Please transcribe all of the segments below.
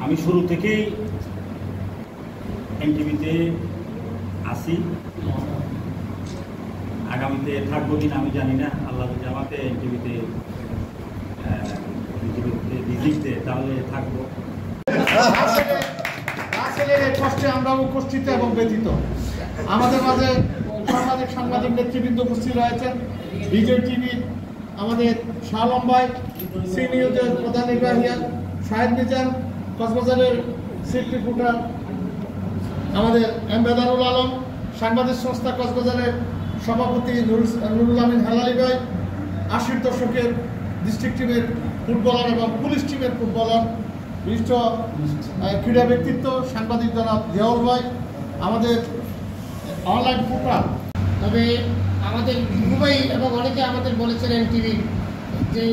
আমি শুরু থেকেই এনটিভিতে আসি, আগামীতে থাকবো কিনা আমি জানি না। আল্লাহ যদি আমাকে এনটিভিতে ভিজিট দেয় তাহলে থাকবো। কষ্টে আমরা উপস্থিত এবং ব্যথিত। আমাদের মাঝে সাংবাদিক নেতৃবৃন্দ উপস্থিত রয়েছেন। বিজয় টিভি আমাদের শাহ লম্বাই, সি নিউজের প্রধান নির্বাহী শাহেদ মিজান, কক্সবাজারের চিফ রিপোর্টার আমাদের এম বেদারুল আলম, সাংবাদিক সংস্থা কক্সবাজারের সভাপতি নুরুল আমিন হালালি ভাই, 80-র দশকের ডিস্ট্রিক্ট টিমের ফুটবলার এবং পুলিশ টিমের ফুটবলার, বিশিষ্ট ক্রীড়া ব্যক্তিত্ব সাংবাদিক জনাব জিয়াউল ভাই, আমাদের অনলাইন পোর্টাল। তবে আমাদের দুবাই এবং অনেকে আমাদের বলেছেন এনটিভি যে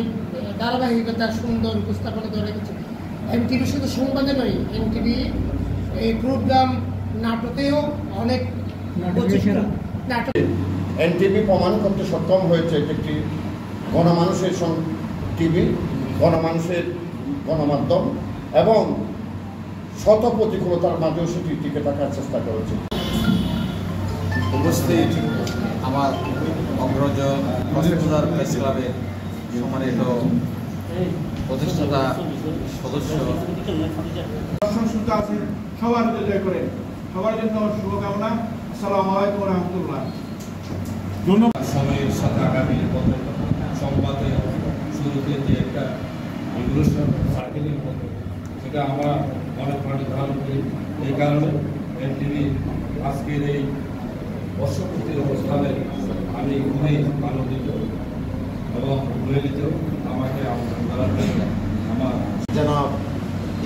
ধারাবাহিকতা সুন্দর উপস্থাপনা করে রেখেছে। এনটিভি শুধু সংবাদে নয়, এনটিভি এই প্রোগ্রাম নাটকেও অনেক নাটক। এনটিভি প্রমাণ করতে সক্ষম হয়েছে একটি গণমানুষের টিভি, গণমানুষের গণমাধ্যম এবং শত প্রতিকূলতার মাঝেও সেটি টিকে থাকার চেষ্টা করেছে। উপস্থিত আমার অগ্রজ কক্সবাজার প্রেস ক্লাবের সম্মানিত প্রতিষ্ঠাতা সদস্য, সবার জয় করেন, সবার জন্য শুভকামনা। আসসালামু আলাইকুম ওয়া রাহমাতুল্লাহ। ধন্যবাদ। সময়ের সাথে আগামী সংবাদে শুরুতে যে একটা রেগুলেশন সার্কেলের মতো সেটা আমরা অনেক প্রাণী ধারণ করি। এই কারণে এনটিভি আজকের এই বর্ষপূর্তির অনুষ্ঠানে আমি খুবই আনন্দিত এবং প্রেরিত। আমাকে আমার জনাব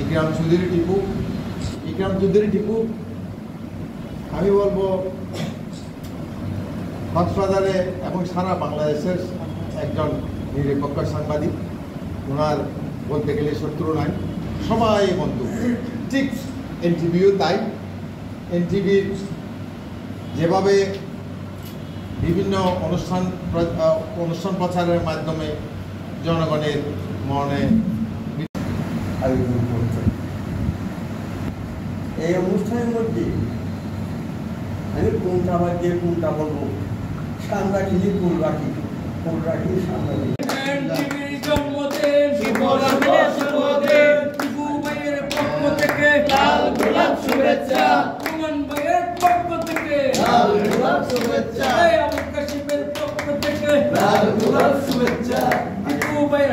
ইকরাম চৌধুরী টিপু, আমি বলবো কক্সবাজারে এবং সারা বাংলাদেশের একজন নিরপেক্ষ সাংবাদিক। ওনার বলতে গেলে শত্রু নাই, সবাই বন্ধু। ঠিক এনটিভিও তাই। এনটিভির যেভাবে বিভিন্ন অনুষ্ঠান প্রচারের মাধ্যমে জনগণের মনে আয়োজন করছে। এই অনুষ্ঠানের মধ্যে আমি কোনটা বাদ দিয়ে কোনটা বলবো, সাংবাদিক ফুল রাখি সাংবাদিক। শুভেচ্ছা সুমন ভাইয়ের পক্ষ থেকে, লাল গোলাপ শুভেচ্ছা আবুল কাশিমের পক্ষ থেকে, লাল গোলাপ শুভেচ্ছা। টিপু ভাই